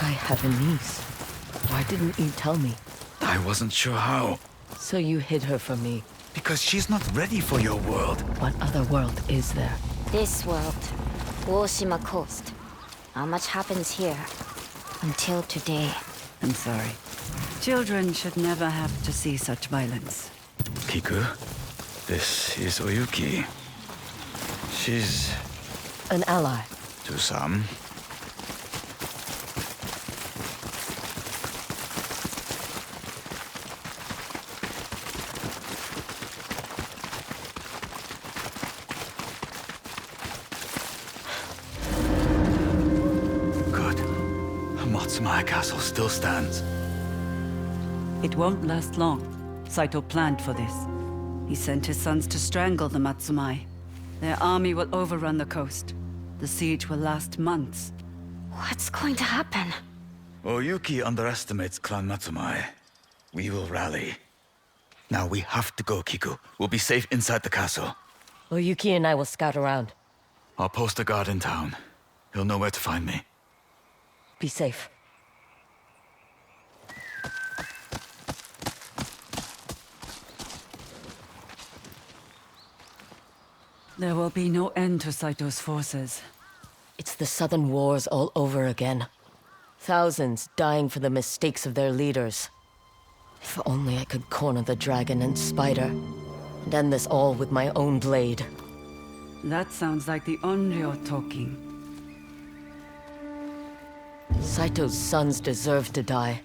I have a niece. Why didn't you tell me? I wasn't sure how. So you hid her from me. Because she's not ready for your world. What other world is there? This world, Oshima Coast. Not much happens here. Until today. I'm sorry. Children should never have to see such violence. Kiku, this is Oyuki. She's... An ally. to some. Good. Matsumaya Castle still stands. It won't last long. Saito planned for this. He sent his sons to strangle the Matsumai. Their army will overrun the coast. The siege will last months. What's going to happen? Oyuki underestimates Clan Matsumai. We will rally. Now we have to go, Kiku. We'll be safe inside the castle. Oyuki and I will scout around. I'll post a guard in town. He'll know where to find me. Be safe. There will be no end to Saito's forces. It's the Southern Wars all over again. Thousands dying for the mistakes of their leaders. If only I could corner the dragon and spider, and end this all with my own blade. That sounds like the Onryo talking. Saito's sons deserve to die.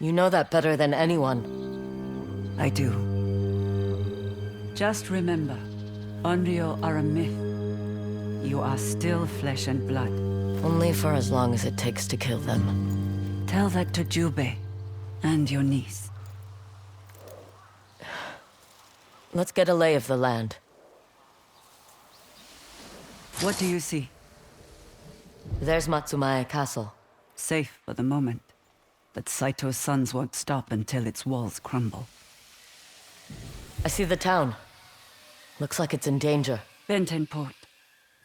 You know that better than anyone. I do. Just remember, Onryo are a myth. You are still flesh and blood. Only for as long as it takes to kill them. Tell that to Jubei and your niece. Let's get a lay of the land. What do you see? There's Matsumaya Castle. Safe for the moment. But Saito's sons won't stop until its walls crumble. I see the town. Looks like it's in danger. Benten Port.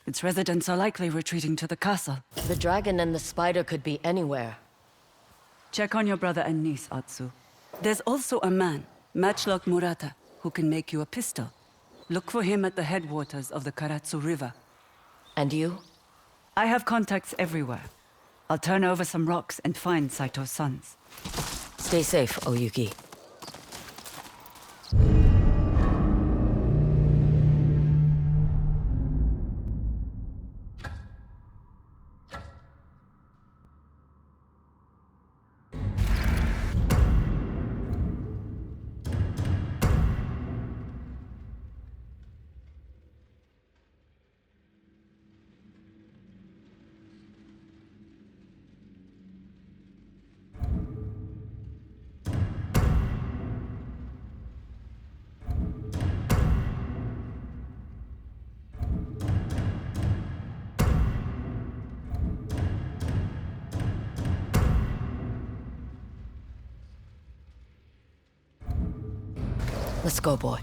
Its residents are likely retreating to the castle. The dragon and the spider could be anywhere. Check on your brother and niece, Atsu. There's also a man, Matchlock Murata, who can make you a pistol. Look for him at the headwaters of the Karatsu River. And you? I have contacts everywhere. I'll turn over some rocks and find Saito's sons. Stay safe, Oyuki. Let's go, boy.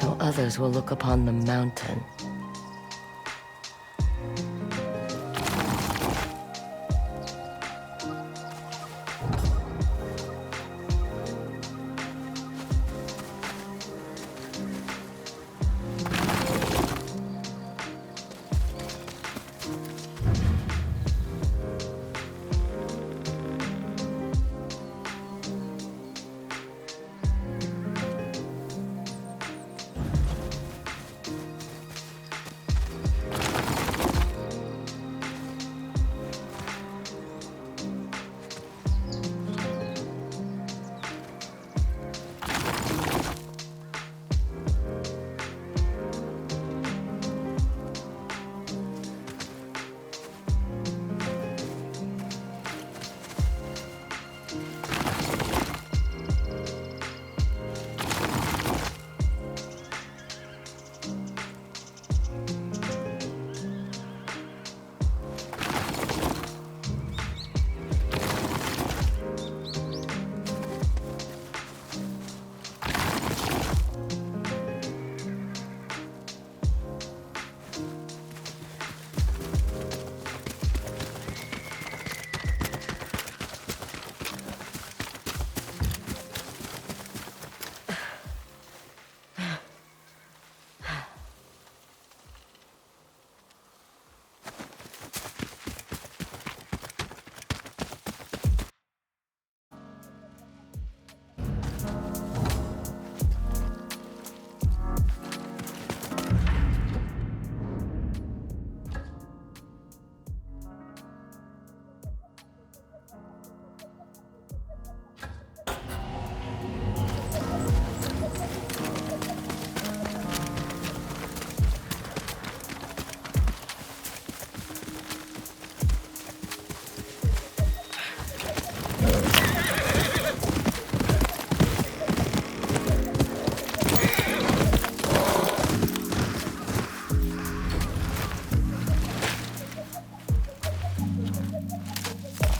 So others will look upon the mountain.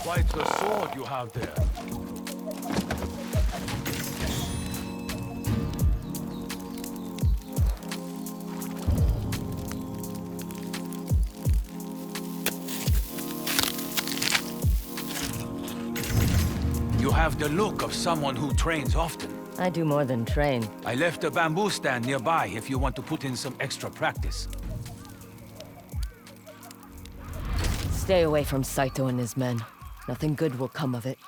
Quite the sword you have there. You have the look of someone who trains often. I do more than train. I left a bamboo stand nearby if you want to put in some extra practice. Stay away from Saito and his men. Nothing good will come of it.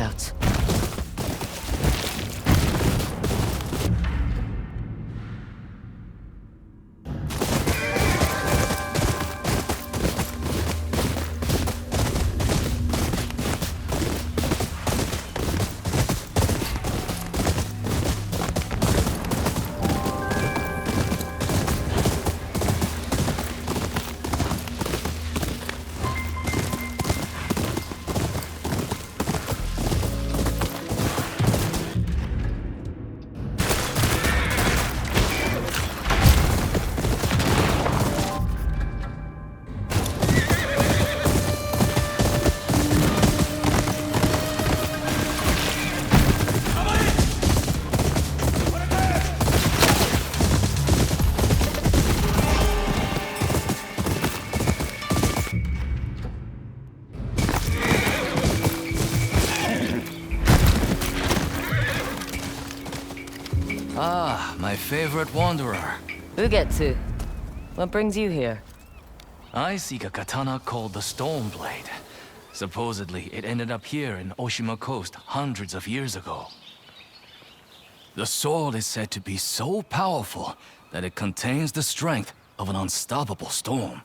whereabouts. Ah, my favorite wanderer. Ugetsu, what brings you here? I seek a katana called the Stormblade. Supposedly, it ended up here in Oshima Coast hundreds of years ago. The sword is said to be so powerful that it contains the strength of an unstoppable storm.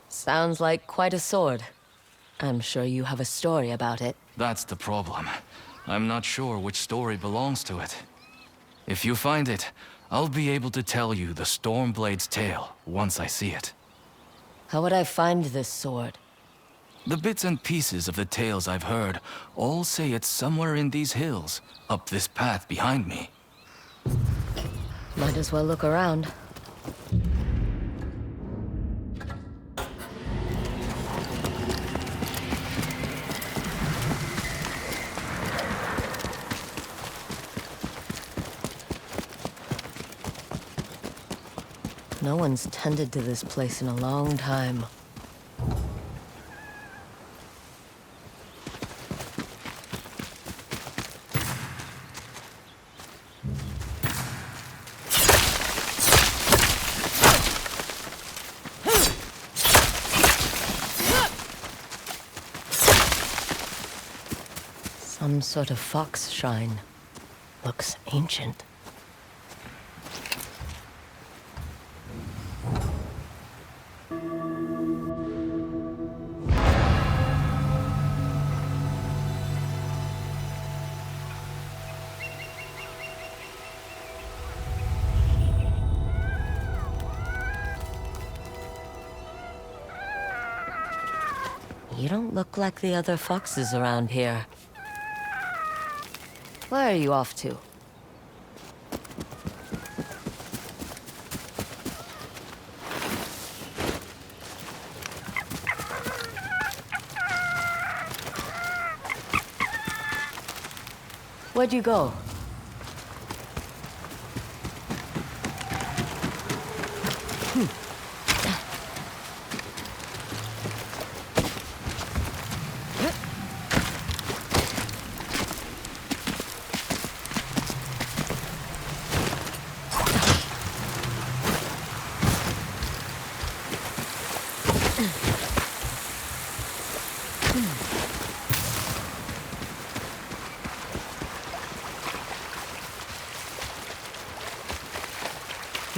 Sounds like quite a sword. I'm sure you have a story about it. That's the problem. I'm not sure which story belongs to it. If you find it, I'll be able to tell you the Stormblade's tale once I see it. How would I find this sword? The bits and pieces of the tales I've heard all say it's somewhere in these hills, up this path behind me. Might as well look around. No one's tended to this place in a long time. Some sort of fox shrine. Looks ancient. You don't look like the other foxes around here. Where are you off to? Where'd you go?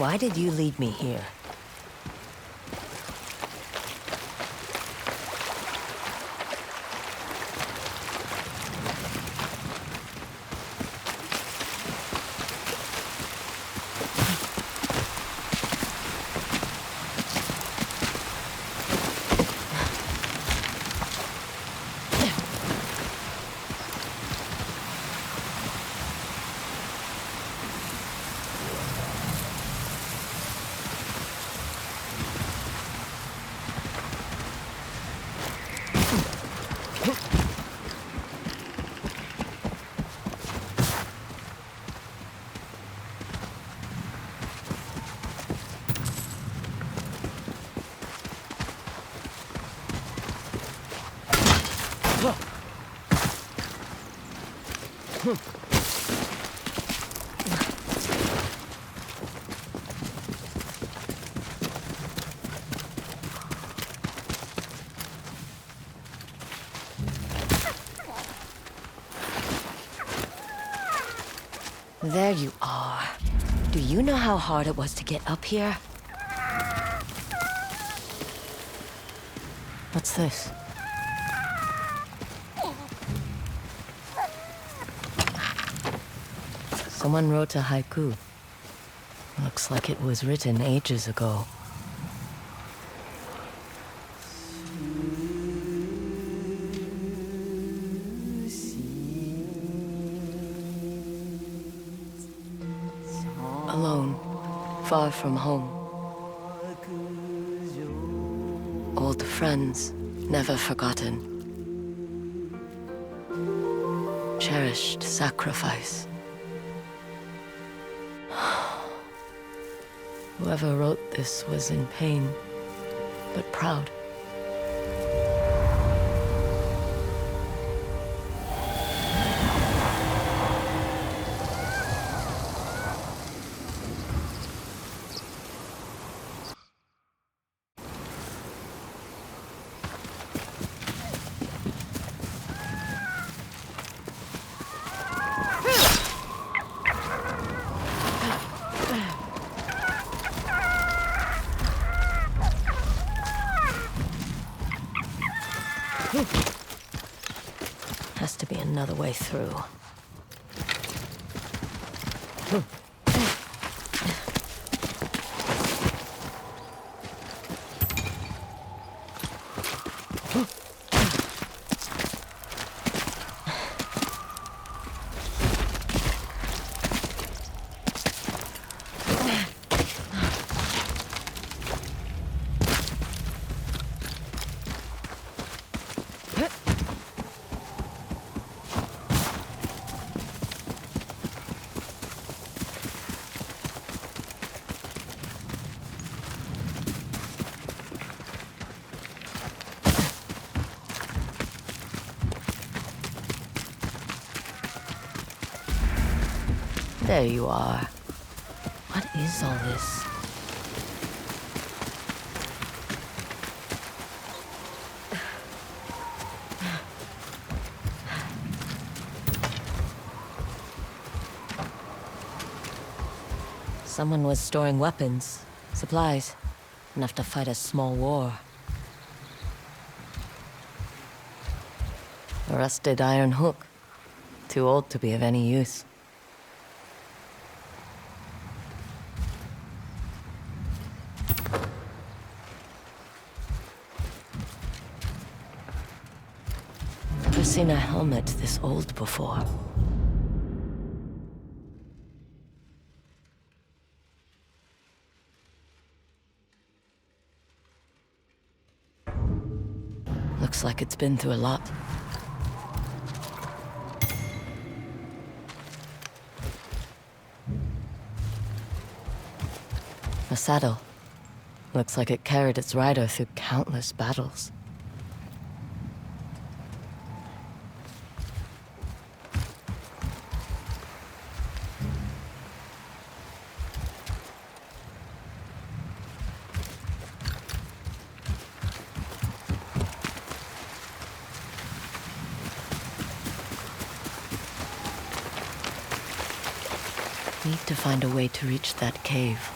Why did you lead me here? There you are. Do you know how hard it was to get up here? What's this? Someone wrote a haiku. Looks like it was written ages ago. Alone, far from home. Old friends, never forgotten. Cherished sacrifice. Whoever wrote this was in pain, but proud. Has to be another way through. There you are. What is all this? Someone was storing weapons, supplies, enough to fight a small war. A rusted iron hook, too old to be of any use. Never seen a helmet this old before. Looks like it's been through a lot. A saddle. Looks like it carried its rider through countless battles. Need to find a way to reach that cave.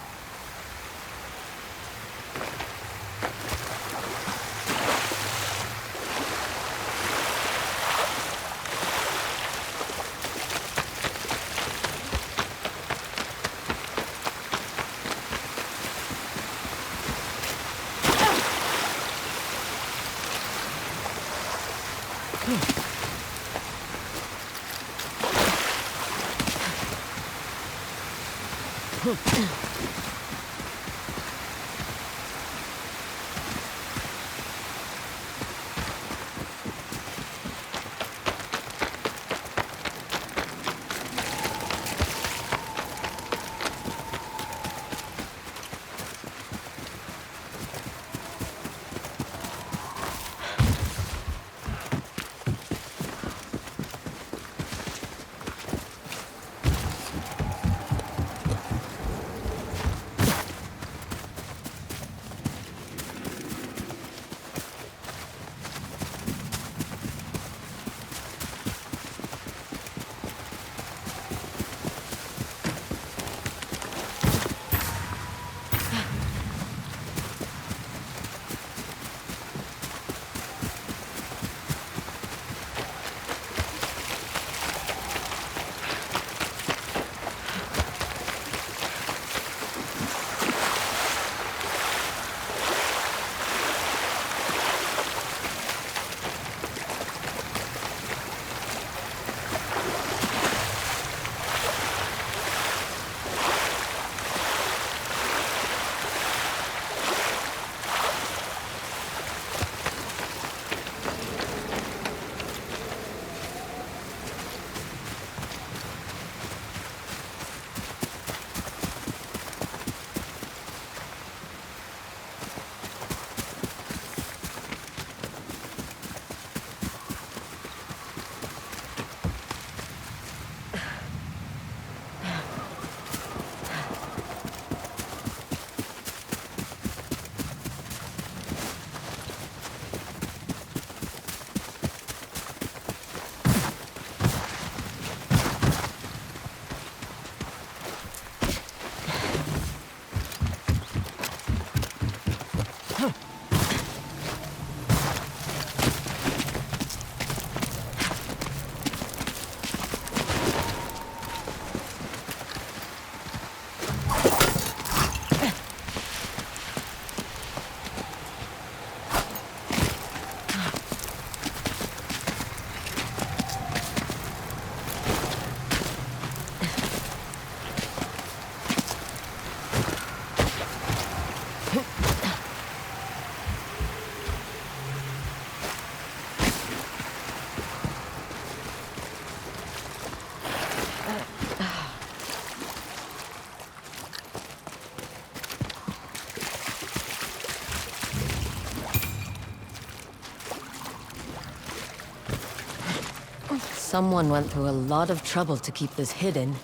Someone went through a lot of trouble to keep this hidden.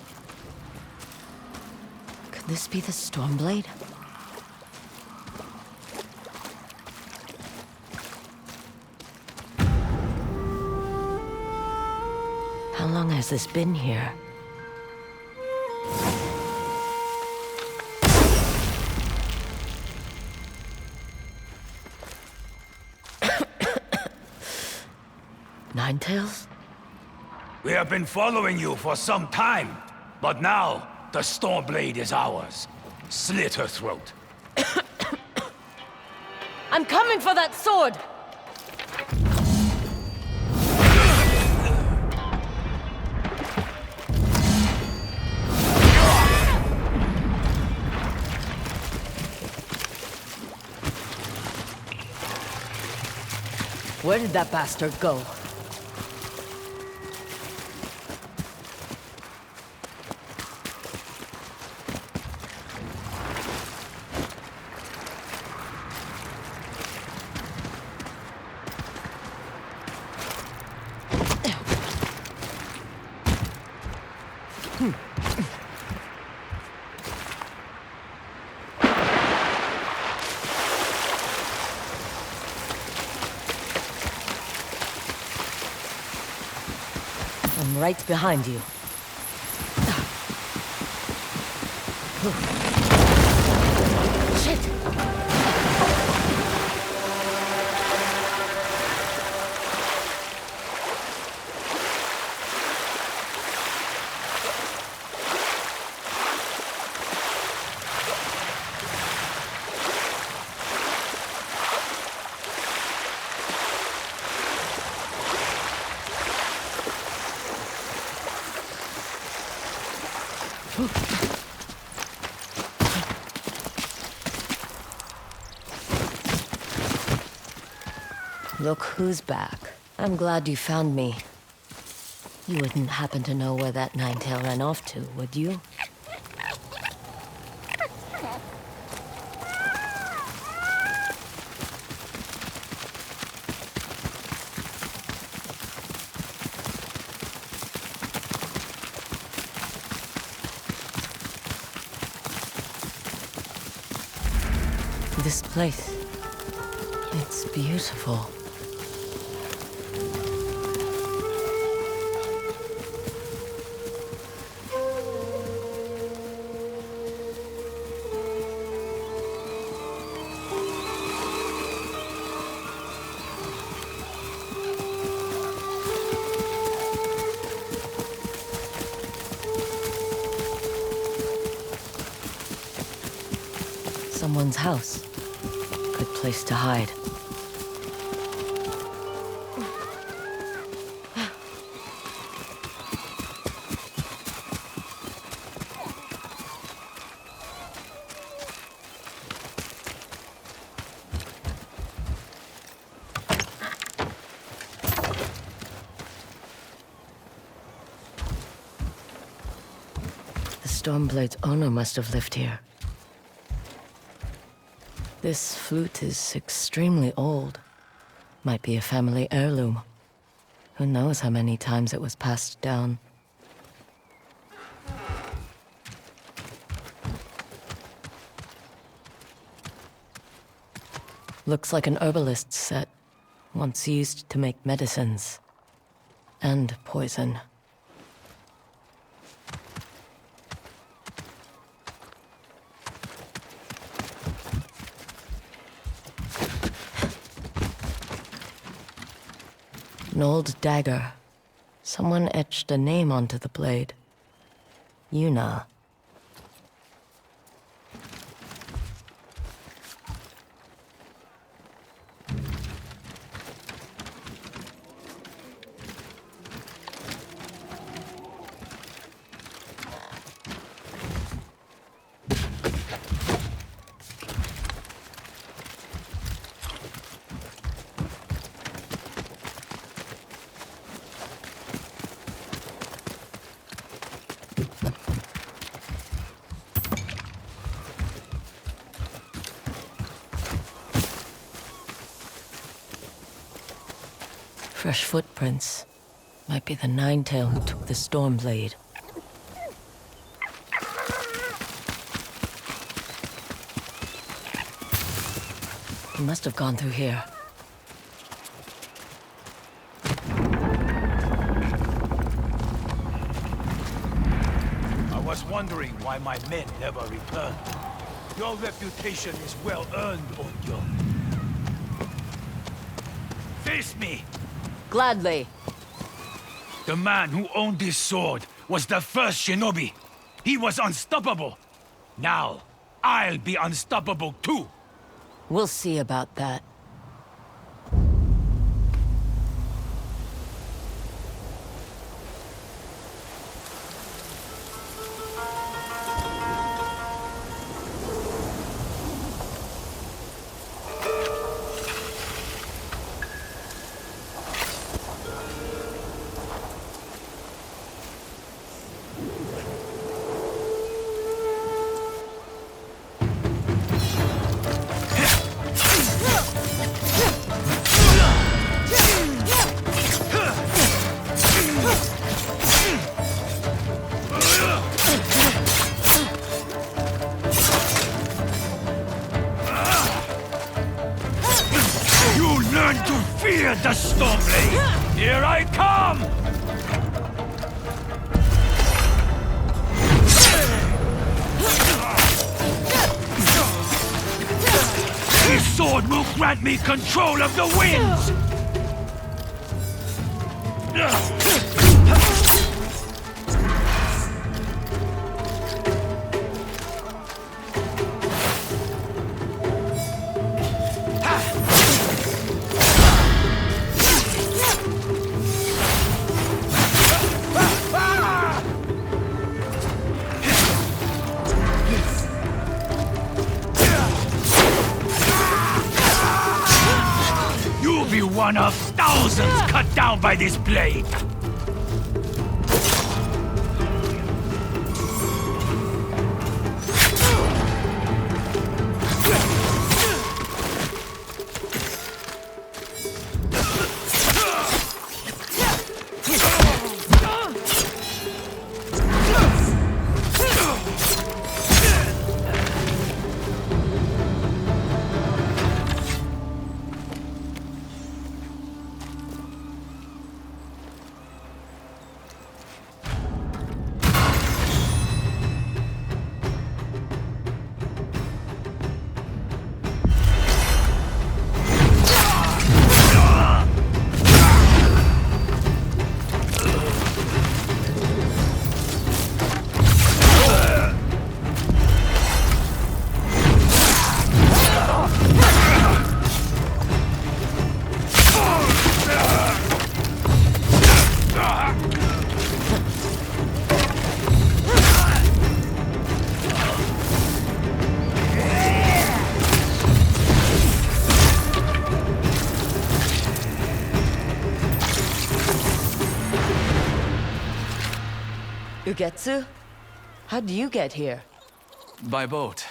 Could this be the Stormblade? How long has this been here? Ninetales? We have been following you for some time, but now the Stormblade is ours. Slit her throat. I'm coming for that sword! Where did that bastard go? I'm right behind you. Shit! Look who's back. I'm glad you found me. You wouldn't happen to know where that Ninetail ran off to, would you? This place, it's beautiful. Someone's house. Good place to hide. The Stormblade's owner must have lived here. This flute is extremely old. Might be a family heirloom. Who knows how many times it was passed down. Looks like an herbalist's set, once used to make medicines. And poison. An old dagger. Someone etched a name onto the blade. Yuna. Fresh footprints. Might be the Ninetail who took the Stormblade. He must have gone through here. I was wondering why my men never returned. Your reputation is well earned, Onyo. Face me! Gladly. The man who owned this sword was the first shinobi. He was unstoppable. Now, I'll be unstoppable too. We'll see about that. Learn to fear the Stormblade! Here I come! This sword will grant me control of the winds! One of thousands cut down by this blade! Ugetsu? How'd you get here? By boat.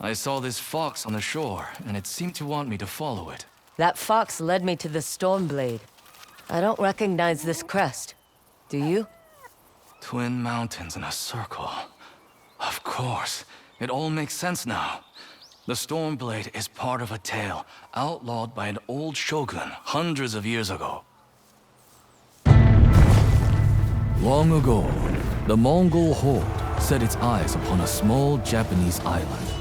I saw this fox on the shore, and it seemed to want me to follow it. That fox led me to the Stormblade. I don't recognize this crest. Do you? Twin mountains in a circle. Of course. It all makes sense now. The Stormblade is part of a tale outlawed by an old shogun hundreds of years ago. Long ago, the Mongol horde set its eyes upon a small Japanese island.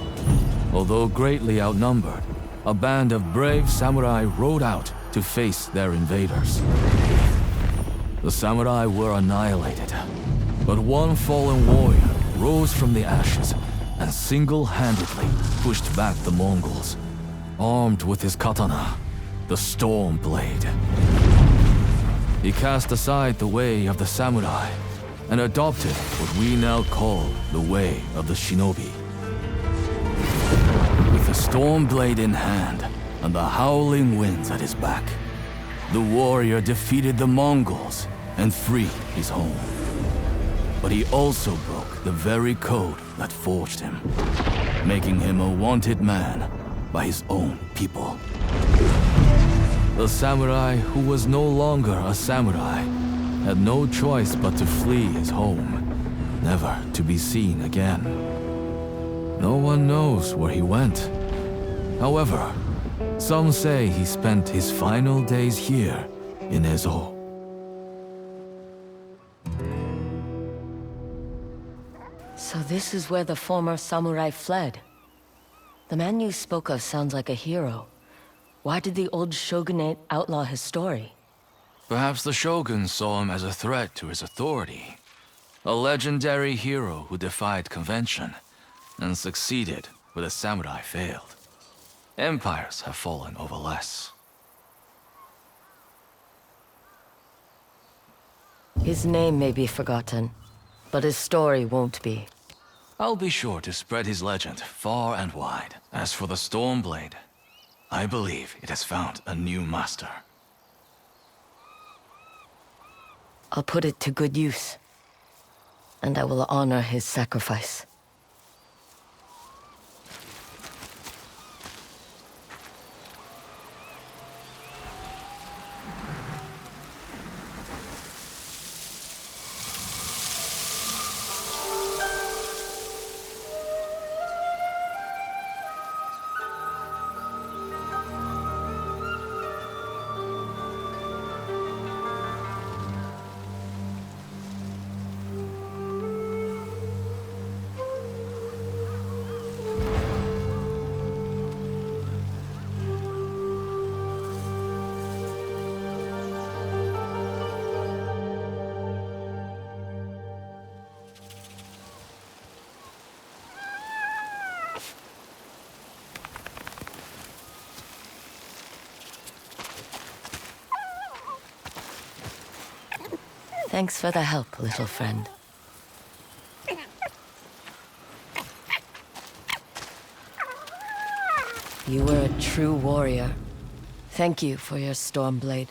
Although greatly outnumbered, a band of brave samurai rode out to face their invaders. The samurai were annihilated, but one fallen warrior rose from the ashes and single-handedly pushed back the Mongols, armed with his katana, the Stormblade. He cast aside the way of the samurai and adopted what we now call the way of the shinobi. With the Stormblade in hand and the howling winds at his back, the warrior defeated the Mongols and freed his home. But he also broke the very code that forged him, making him a wanted man by his own people. The samurai who was no longer a samurai had no choice but to flee his home, never to be seen again. No one knows where he went. However, some say he spent his final days here in Ezo. So this is where the former samurai fled. The man you spoke of sounds like a hero. Why did the old shogunate outlaw his story? Perhaps the shogun saw him as a threat to his authority. A legendary hero who defied convention and succeeded where the samurai failed. Empires have fallen over less. His name may be forgotten, but his story won't be. I'll be sure to spread his legend far and wide. As for the Stormblade, I believe it has found a new master. I'll put it to good use, and I will honor his sacrifice. Thanks for the help, little friend. You were a true warrior. Thank you for your Stormblade.